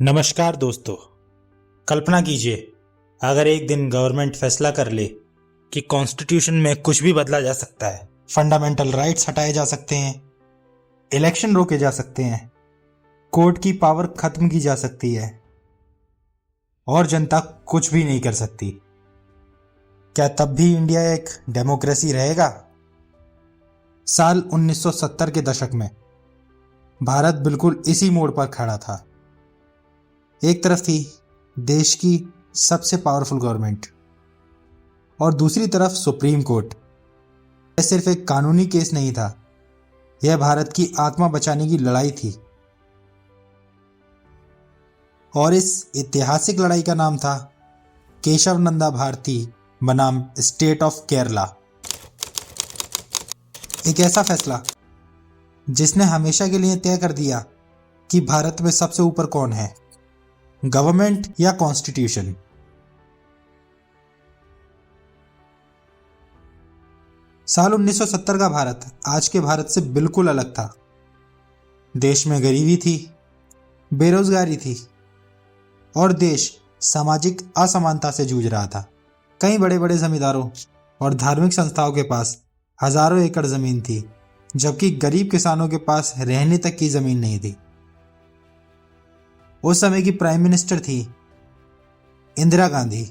नमस्कार दोस्तों। कल्पना कीजिए अगर एक दिन गवर्नमेंट फैसला कर ले कि कॉन्स्टिट्यूशन में कुछ भी बदला जा सकता है, फंडामेंटल राइट्स हटाए जा सकते हैं, इलेक्शन रोके जा सकते हैं, कोर्ट की पावर खत्म की जा सकती है और जनता कुछ भी नहीं कर सकती। क्या तब भी इंडिया एक डेमोक्रेसी रहेगा? साल 1970 के दशक में भारत बिल्कुल इसी मोड़ पर खड़ा था। एक तरफ थी देश की सबसे पावरफुल गवर्नमेंट और दूसरी तरफ सुप्रीम कोर्ट। यह सिर्फ एक कानूनी केस नहीं था, यह भारत की आत्मा बचाने की लड़ाई थी। और इस ऐतिहासिक लड़ाई का नाम था केशव नंदा भारती बनाम स्टेट ऑफ केरला। एक ऐसा फैसला जिसने हमेशा के लिए तय कर दिया कि भारत में सबसे ऊपर कौन है, गवर्नमेंट या कॉन्स्टिट्यूशन। साल 1970 का भारत आज के भारत से बिल्कुल अलग था। देश में गरीबी थी, बेरोजगारी थी और देश सामाजिक असमानता से जूझ रहा था। कई बड़े बड़े जमींदारों और धार्मिक संस्थाओं के पास हजारों एकड़ जमीन थी, जबकि गरीब किसानों के पास रहने तक की जमीन नहीं थी। उस समय की प्राइम मिनिस्टर थी इंदिरा गांधी।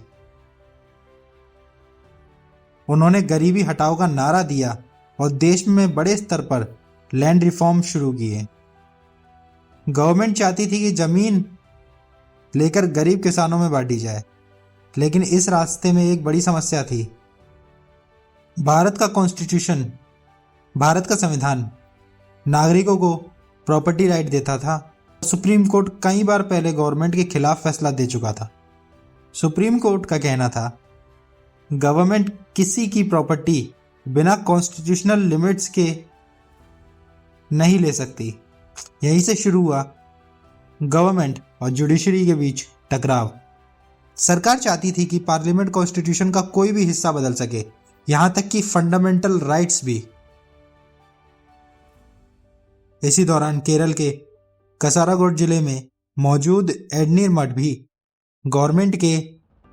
उन्होंने गरीबी हटाओ का नारा दिया और देश में बड़े स्तर पर लैंड रिफॉर्म शुरू किए। गवर्नमेंट चाहती थी कि जमीन लेकर गरीब किसानों में बांटी जाए, लेकिन इस रास्ते में एक बड़ी समस्या थी। भारत का कॉन्स्टिट्यूशन, भारत का संविधान नागरिकों को प्रॉपर्टी राइट देता था। सुप्रीम कोर्ट कई बार पहले गवर्नमेंट के खिलाफ फैसला दे चुका था। सुप्रीम कोर्ट का कहना था गवर्नमेंट किसी की प्रॉपर्टी बिना कॉन्स्टिट्यूशनल लिमिट्स के नहीं ले सकती। यहीं से शुरू हुआ गवर्नमेंट और जुडिशरी के बीच टकराव। सरकार चाहती थी कि पार्लियामेंट कॉन्स्टिट्यूशन का कोई भी हिस्सा बदल सके, यहां तक कि फंडामेंटल राइट्स भी। इसी दौरान केरल के कासरगोड जिले में मौजूद एडनीर मठ भी गवर्नमेंट के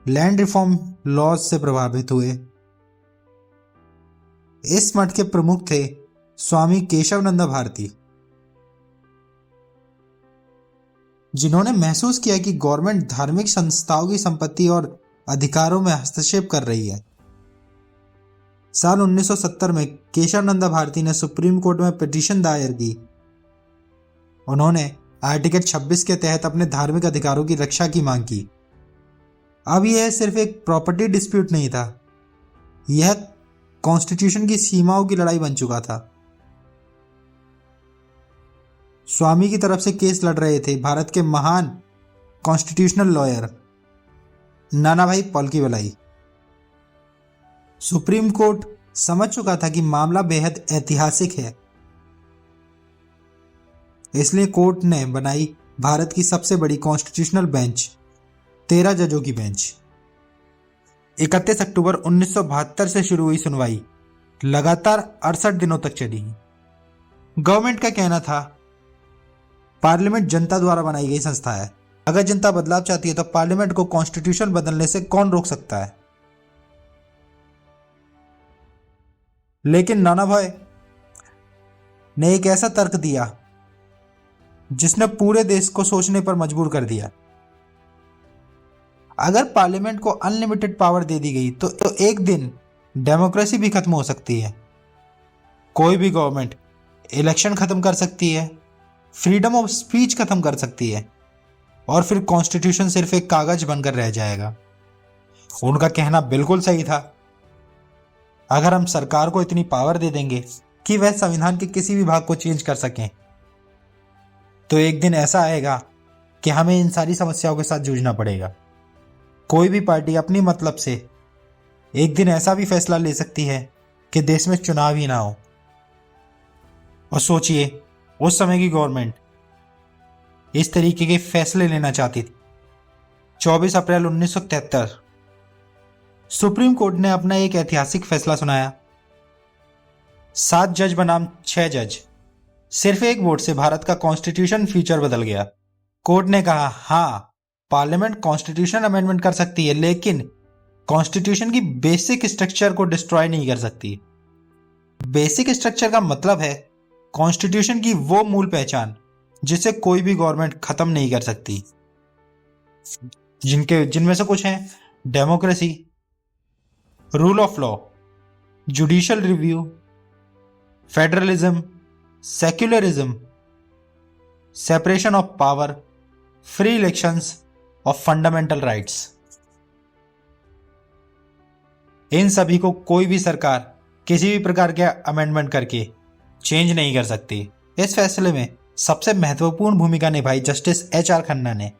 लैंड रिफॉर्म लॉज से प्रभावित हुए। इस मठ के प्रमुख थे स्वामी केशवानंद भारती, जिन्होंने महसूस किया कि गवर्नमेंट धार्मिक संस्थाओं की संपत्ति और अधिकारों में हस्तक्षेप कर रही है। साल 1970 में केशवानंद भारती ने सुप्रीम कोर्ट में पिटीशन दायर की। उन्होंने आर्टिकल 26 के तहत अपने धार्मिक अधिकारों की रक्षा की मांग की। अब यह सिर्फ एक प्रॉपर्टी डिस्प्यूट नहीं था, यह कॉन्स्टिट्यूशन की सीमाओं की लड़ाई बन चुका था। स्वामी की तरफ से केस लड़ रहे थे भारत के महान constitutional lawyer Nanabhai Palkhivala. Supreme Court समझ चुका था कि मामला बेहद ऐतिहासिक है, इसलिए कोर्ट ने बनाई भारत की सबसे बड़ी कॉन्स्टिट्यूशनल बेंच, 13 जजों की बेंच। 31 अक्टूबर 1972 से शुरू हुई सुनवाई लगातार 68 दिनों तक चली। गवर्नमेंट का कहना था पार्लियामेंट जनता द्वारा बनाई गई संस्था है, अगर जनता बदलाव चाहती है तो पार्लियामेंट को कॉन्स्टिट्यूशन बदलने से कौन रोक सकता है। लेकिन नानाभाई ने एक ऐसा तर्क दिया जिसने पूरे देश को सोचने पर मजबूर कर दिया। अगर पार्लियामेंट को अनलिमिटेड पावर दे दी गई तो एक दिन डेमोक्रेसी भी खत्म हो सकती है। कोई भी गवर्नमेंट इलेक्शन खत्म कर सकती है, फ्रीडम ऑफ स्पीच खत्म कर सकती है और फिर कॉन्स्टिट्यूशन सिर्फ एक कागज बनकर रह जाएगा। उनका कहना बिल्कुल सही था। अगर हम सरकार को इतनी पावर दे देंगे कि वह संविधान के किसी भी भाग को चेंज कर सकें, तो एक दिन ऐसा आएगा कि हमें इन सारी समस्याओं के साथ जूझना पड़ेगा। कोई भी पार्टी अपनी मतलब से एक दिन ऐसा भी फैसला ले सकती है कि देश में चुनाव ही ना हो। और सोचिए, उस समय की गवर्नमेंट इस तरीके के फैसले लेना चाहती थी। 24 अप्रैल 1973 सुप्रीम कोर्ट ने अपना एक ऐतिहासिक फैसला सुनाया। 7 जज बनाम 6 जज, सिर्फ एक वोट से भारत का कॉन्स्टिट्यूशन फ्यूचर बदल गया। कोर्ट ने कहा हाँ, पार्लियामेंट कॉन्स्टिट्यूशन अमेंडमेंट कर सकती है, लेकिन कॉन्स्टिट्यूशन की बेसिक स्ट्रक्चर को डिस्ट्रॉय नहीं कर सकती। बेसिक स्ट्रक्चर का मतलब है कॉन्स्टिट्यूशन की वो मूल पहचान जिसे कोई भी गवर्नमेंट खत्म नहीं कर सकती, जिनमें से कुछ हैं democracy, rule of law, judicial review, federalism, secularism, separation of power, free elections और फंडामेंटल राइट्स। इन सभी को कोई भी सरकार किसी भी प्रकार के अमेंडमेंट करके चेंज नहीं कर सकती। इस फैसले में सबसे महत्वपूर्ण भूमिका निभाई जस्टिस HR खन्ना ने।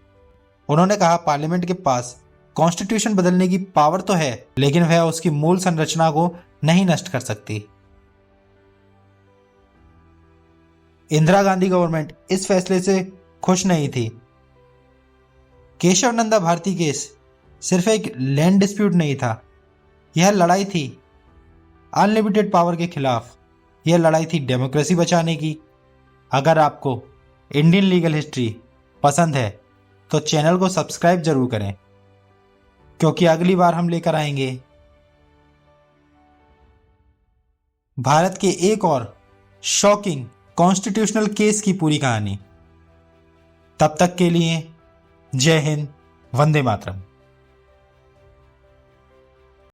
उन्होंने कहा पार्लियामेंट के पास कॉन्स्टिट्यूशन बदलने की पावर तो है, लेकिन वह उसकी मूल संरचना को नहीं नष्ट कर सकती। इंदिरा गांधी गवर्नमेंट इस फैसले से खुश नहीं थी। केशव नंदा भारती केस सिर्फ एक लैंड डिस्प्यूट नहीं था, यह लड़ाई थी अनलिमिटेड पावर के खिलाफ। यह लड़ाई थी डेमोक्रेसी बचाने की। अगर आपको इंडियन लीगल हिस्ट्री पसंद है तो चैनल को सब्सक्राइब जरूर करें, क्योंकि अगली बार हम लेकर आएंगे भारत के एक और शॉकिंग कॉन्स्टिट्यूशनल केस की पूरी कहानी। तब तक के लिए जय हिंद, वंदे मातरम।